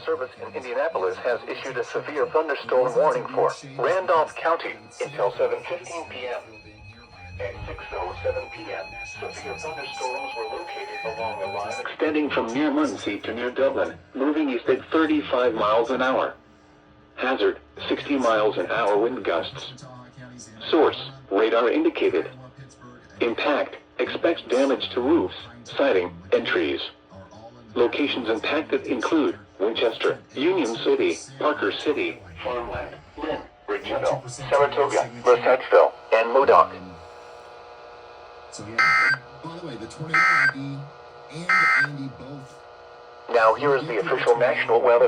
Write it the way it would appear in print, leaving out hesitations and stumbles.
Service in Indianapolis has issued a severe thunderstorm warning for Randolph County until 7:15 p.m. At 6:07 p.m., severe thunderstorms were located along a line extending from near Muncie to near Dublin, moving east at 35 miles an hour. Hazard, 60 miles an hour wind gusts. Source, radar indicated. Impact, expects damage to roofs, siding, and trees. Locations impacted include Winchester, Union City, Parker City, Farmland, Lynn, Ridgeville, Saratoga, Lissettville, and Modoc. So yeah, by the way, the tornado Andy and Andy both. Now here is the official National Weather